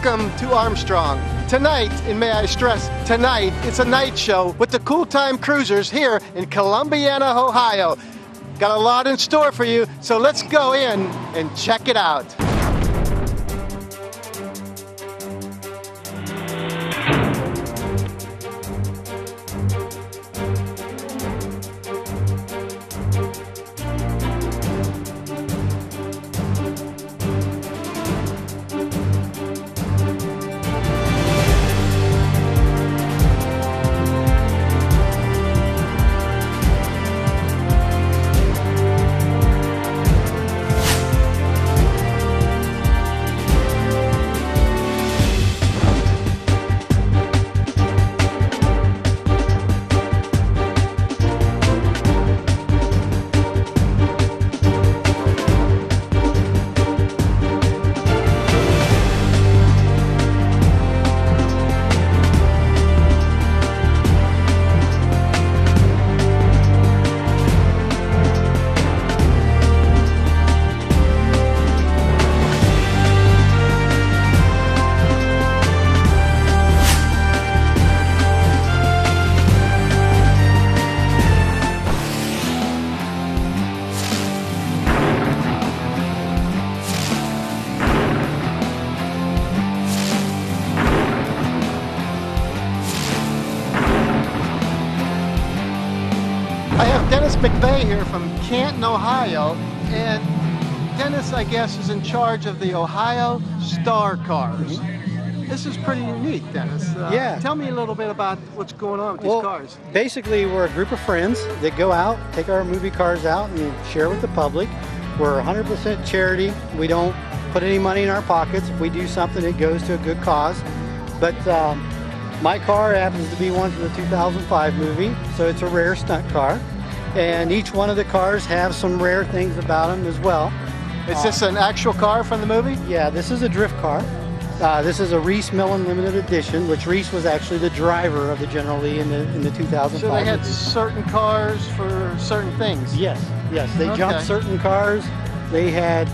Welcome to Armstrong. Tonight, and may I stress, tonight, it's a night show with the Kool Time Kruisers here in Columbiana, Ohio. Got a lot in store for you, so let's go in and check it out. I have Dennis McVeigh here from Canton, Ohio, and Dennis, I guess, is in charge of the Ohio Star Cars. This is pretty unique, Dennis. Yeah. Tell me a little bit about what's going on with these cars. Basically, we're a group of friends that go out, take our movie cars out, and share with the public. We're 100% charity. We don't put any money in our pockets. If we do something, it goes to a good cause. But my car happens to be one from the 2005 movie, so it's a rare stunt car. And each one of the cars have some rare things about them as well. Is this an actual car from the movie? Yeah, this is a drift car. This is a Reese Millen limited edition, which Reese was actually the driver of the General Lee in the 2005 So they had movie. certain cars for certain things? Yes, they jumped certain cars. They had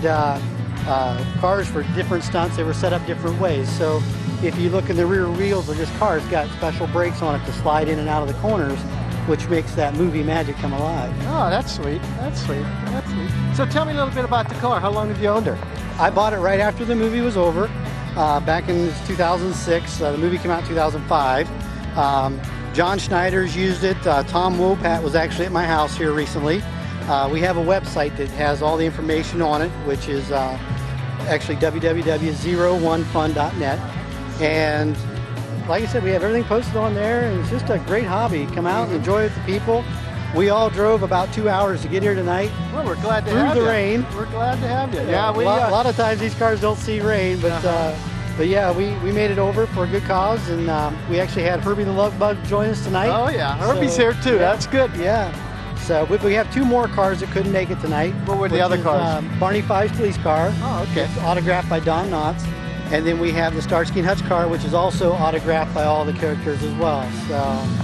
cars for different stunts. They were set up different ways. So if you look in the rear wheels of this car, it's got special brakes on it to slide in and out of the corners, which makes that movie magic come alive. Oh, that's sweet. That's sweet. That's sweet. So tell me a little bit about the car. How long have you owned her? I bought it right after the movie was over, back in 2006. The movie came out in 2005. John Schneider's used it. Tom Wopat was actually at my house here recently. We have a website that has all the information on it, which is actually www.01fun.net. And like I said, we have everything posted on there, and it's just a great hobby. Come out and enjoy it with the people. We all drove about 2 hours to get here tonight. Well, we're glad to have you. Through the rain. We're glad to have you. Yeah, we a lot of times these cars don't see rain, but yeah, we made it over for a good cause, and we actually had Herbie the Love Bug join us tonight. Oh yeah, Herbie's here too. Yeah. That's good. Yeah. So we have two more cars that couldn't make it tonight. What were the other cars? Barney Five's police car. Oh, okay. It's autographed by Don Knotts. And then we have the Starsky and Hutch car, which is also autographed by all the characters as well.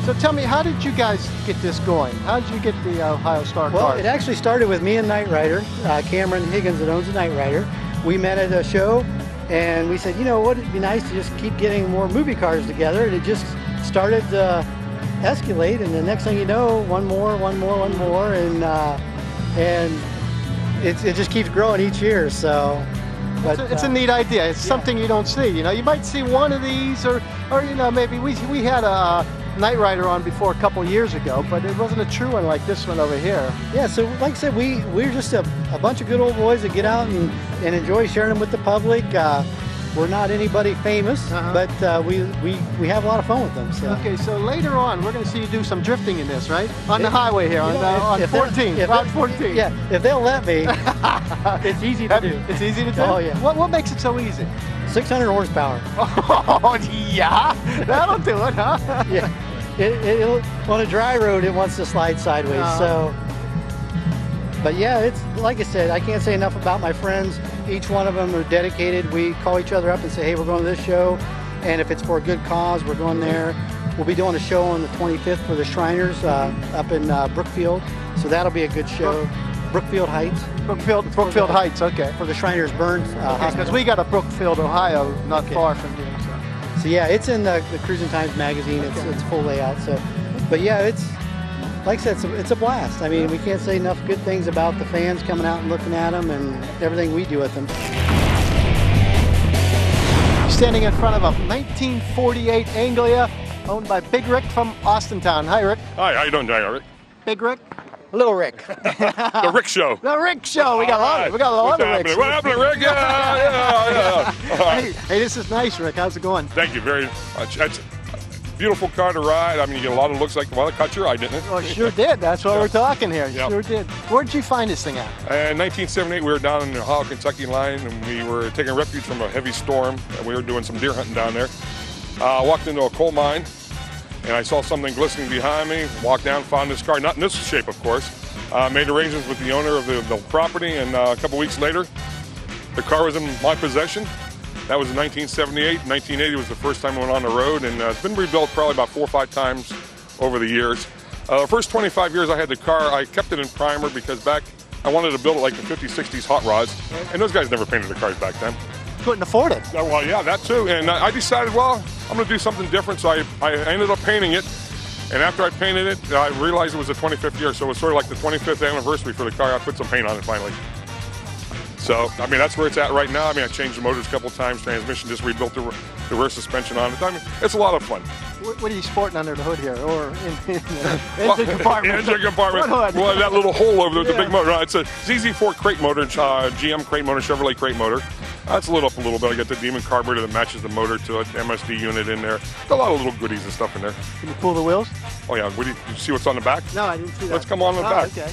So tell me, how did you guys get this going? How did you get the Ohio Star Well, cars? it actually started with me and Knight Rider, Cameron Higgins that owns the Knight Rider. We met at a show, and we said, you know what, it'd be nice to just keep getting more movie cars together. And it just started to escalate, and the next thing you know, one more, and it just keeps growing each year. So. But, it's a neat idea. It's something you don't see. You know, you might see one of these, or you know, maybe we had a Knight Rider on before a couple years ago, but it wasn't a true one like this one over here. Yeah. So, like I said, we're just a bunch of good old boys that get out and enjoy sharing them with the public. We're not anybody famous, but we have a lot of fun with them. So. Okay, so later on, we're going to see you do some drifting in this, right? On the highway here, on 14, Route 14. Yeah, if they'll let me, it's easy to do. It's easy to do? Oh, yeah. What makes it so easy? 600 horsepower. Oh, yeah? That'll do it, huh? Yeah. It'll, on a dry road, it wants to slide sideways, so... But yeah, it's like I said, I can't say enough about my friends. Each one of them are dedicated. We call each other up and say, hey, we're going to this show. And if it's for a good cause, we're going there. We'll be doing a show on the 25th for the Shriners up in Brookfield. So that'll be a good show. Brookfield Heights. Brookfield Heights, okay. For the Shriners Burns Because Hospital. we got a Brookfield, Ohio, not far from here. So yeah, it's in the Cruising Times magazine. It's full layout. So, but yeah, it's like I said, it's a blast. I mean, we can't say enough good things about the fans coming out and looking at them and everything we do with them. Standing in front of a 1948 Anglia owned by Big Rick from Austintown. Hi, Rick. Hi, how you doing, Rick? Big Rick. Little Rick. The Rick Show. The Rick Show. We got a lot of Ricks. What happened to Rick? Yeah. Hey, this is nice, Rick. How's it going? Thank you very much. It's a beautiful car to ride. I mean, you get a lot of looks like, well, it caught your eye, didn't it? Well, sure did. That's why we're talking here. Yep. Sure did. Where'd you find this thing at? In 1978, we were down in the Ohio, Kentucky line, and we were taking refuge from a heavy storm, and we were doing some deer hunting down there. Walked into a coal mine, and I saw something glistening behind me. Walked down, found this car, not in this shape, of course. Made arrangements with the owner of the property, and a couple weeks later, the car was in my possession. That was in 1978. 1980 was the first time I went on the road, and it's been rebuilt probably about 4 or 5 times over the years. The first 25 years I had the car, I kept it in primer because back I wanted to build it like the 50s, 60s hot rods, and those guys never painted the cars back then. Couldn't afford it. Well, yeah, that too. And I decided, well, I'm going to do something different, so I ended up painting it. And after I painted it, I realized it was the 25th year, so it was sort of like the 25th anniversary for the car. I put some paint on it finally. So, I mean, that's where it's at right now. I mean, I changed the motors a couple of times, transmission, just rebuilt the rear suspension on it. I mean, it's a lot of fun. What are you sporting under the hood here, or in the engine compartment? Engine compartment. Well, that little hole over there, the big motor. It's a ZZ4 crate motor, GM crate motor, Chevrolet crate motor. That's lit up a little bit. I got the Demon carburetor that matches the motor to it, MSD unit in there. A lot of little goodies and stuff in there. Can you pull the wheels? Oh yeah, did you see what's on the back? No, I didn't see that. Let's come on the back. Okay.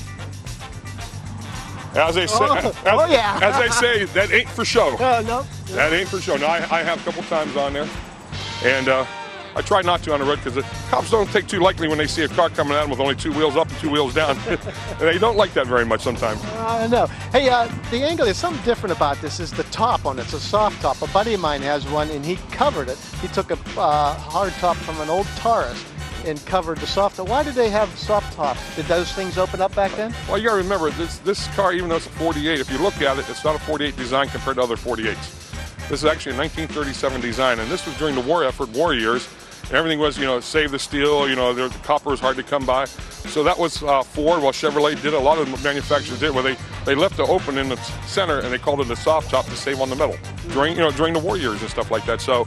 As they say, as they say, that ain't for show. No. That ain't for show. Now I have a couple times on there, and I try not to on the road because the cops don't take too lightly when they see a car coming at them with only 2 wheels up and 2 wheels down. And they don't like that very much sometimes. I know. Hey, the Anglia, something different about this is the top on it. It's a soft top. A buddy of mine has one, and he covered it. He took a hard top from an old Taurus and covered the soft top. Why did they have soft tops? Did those things open up back then? Well, you got to remember, this car, even though it's a 48, if you look at it, it's not a 48 design compared to other 48s. This is actually a 1937 design, and this was during the war effort, war years. Everything was, save the steel, the copper was hard to come by. So that was Ford, while Chevrolet did, a lot of manufacturers did, where they left the open in the center and they called it a soft top to save on the metal during the war years and stuff like that. So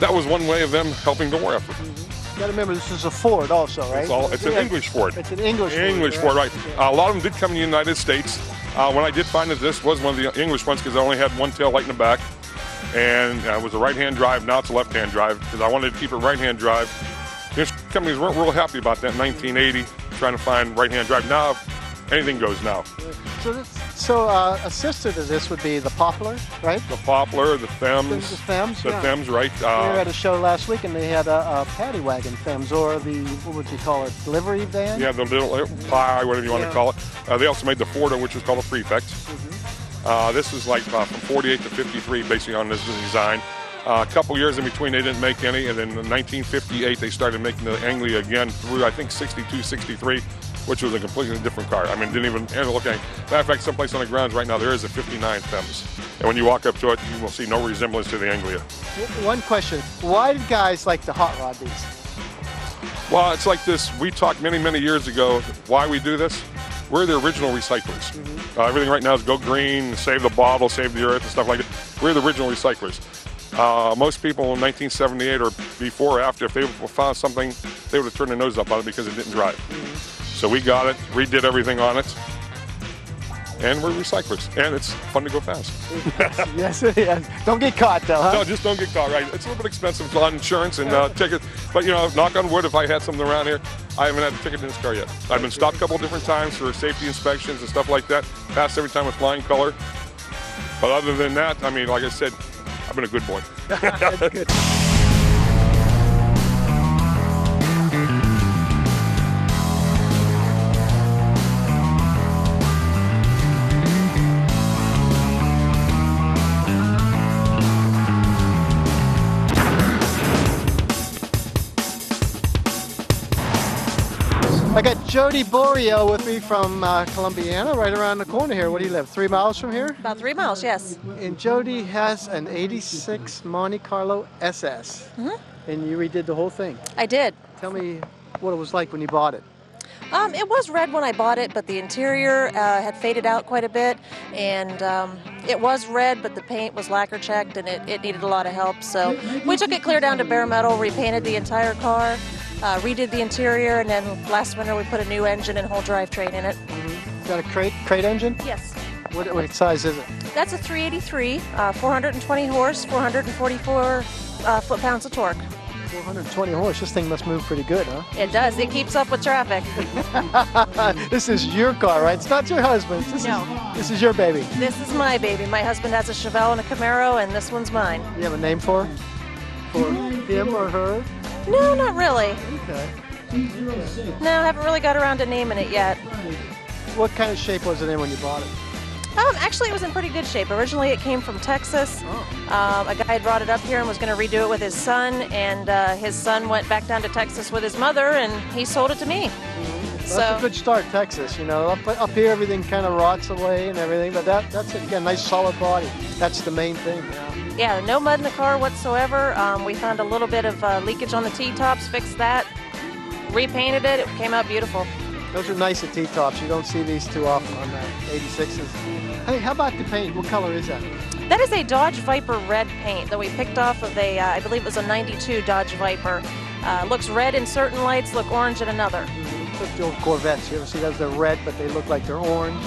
that was one way of them helping the war effort. You got to remember, this is a Ford also, right? It's an English Ford. It's an English Ford. English Ford, right. A lot of them did come in the United States. When I did find that this was one of the English ones because I only had one tail light in the back. And it was a right-hand drive. Now it's a left-hand drive because I wanted to keep it right-hand drive. Insurance companies weren't real happy about that in 1980, trying to find right-hand drive. Now, anything goes now. So assisted to this would be the Poplar, right? The Poplar, the Thems. The Thems, The Thems, right. We were at a show last week, and they had a paddy wagon Thems, or the, what would you call it, delivery van? Yeah, the little pie, whatever you want to call it. They also made the Fordo, which was called a Prefect. This was like from 48 to 53, basically on this design. A couple years in between, they didn't make any, and then in 1958, they started making the Anglia again through, I think, 62, 63, which was a completely different car. I mean, didn't even look at it. Matter of fact, someplace on the grounds right now, there is a 59 Thems. And when you walk up to it, you will see no resemblance to the Anglia. One question, why did guys like to hot rod these? Well, it's like this. We talked many, many years ago why we do this. We're the original recyclers. Everything right now is go green, save the bottle, save the earth, and stuff like that. We're the original recyclers. Most people in 1978 or before or after, if they found something, they would have turned their nose up on it because it didn't drive. So we got it, redid everything on it, and we're recyclers. And it's fun to go fast. Yes. Don't get caught, though, huh? No, just don't get caught, right. It's a little bit expensive on insurance and tickets. But, knock on wood, if I had something around here, I haven't had a ticket in this car yet. I've been stopped a couple different times for safety inspections and stuff like that. Passed every time with flying color. But other than that, I mean, like I said, I've been a good boy. That's good. I got Jody Boreal with me from Columbiana, right around the corner here. Where do you live? 3 miles from here? About 3 miles, yes. And Jody has an 86 Monte Carlo SS. And you redid the whole thing. I did. Tell me what it was like when you bought it. It was red when I bought it, but the interior had faded out quite a bit, and it was red, but the paint was lacquer checked, and it needed a lot of help. So we took it clear down to bare metal, repainted the entire car, redid the interior, and then last winter we put a new engine and whole drivetrain in it. Got a crate engine? Yes. What size is it? That's a 383, 420 horse, 444 foot-pounds of torque. 420 horse. This thing must move pretty good, huh? It does. It keeps up with traffic. This is your car, right? It's not your husband's. This is your baby. This is my baby. My husband has a Chevelle and a Camaro, and this one's mine. You have a name for her? For him or her? No, not really. Okay. No, I haven't really got around to naming it yet. What kind of shape was it in when you bought it? Actually, it was in pretty good shape. Originally, it came from Texas. A guy had brought it up here and was going to redo it with his son, and his son went back down to Texas with his mother, and he sold it to me. That's a good start, Texas. You know, up here everything kind of rots away and everything, but that's it. Again, nice solid body. That's the main thing. Yeah, no mud in the car whatsoever. We found a little bit of leakage on the T-tops, fixed that, repainted it. It came out beautiful. Those are nice at T-tops. You don't see these too often on the 86s. Hey, how about the paint? What color is that? That is a Dodge Viper red paint that we picked off of a, I believe it was a 92 Dodge Viper. Looks red in certain lights, look orange in another. Like the old Corvettes. You ever see those? They're red, but they look like they're orange.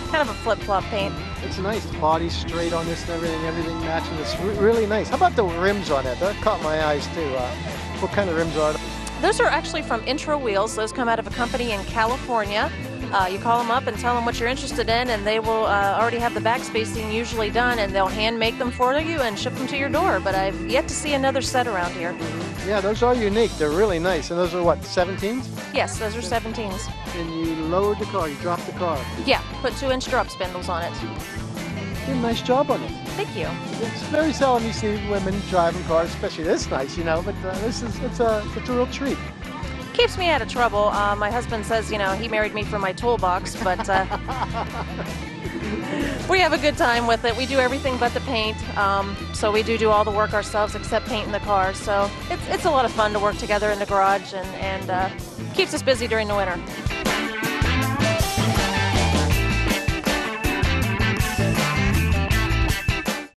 Kind of a flip-flop paint. It's nice. The body's straight on this and everything. Everything matching. It's really nice. How about the rims on it? That caught my eyes, too. What kind of rims are those? Those are actually from Intro Wheels. Those come out of a company in California. You call them up and tell them what you're interested in, and they will already have the back spacing usually done, and they'll hand make them for you and ship them to your door. But I've yet to see another set around here. Yeah, those are unique. They're really nice. And those are what, 17s? Yes, those are 17s. And you lowered the car. You dropped the car. Yeah, put 2-inch drop spindles on it. You did a nice job on it. Thank you. It's very seldom you see women driving cars, especially this nice, you know. But it's a real treat. Keeps me out of trouble. My husband says, you know, he married me for my toolbox, but we have a good time with it. We do everything but the paint, so we do all the work ourselves except painting the car. So it's a lot of fun to work together in the garage, and keeps us busy during the winter.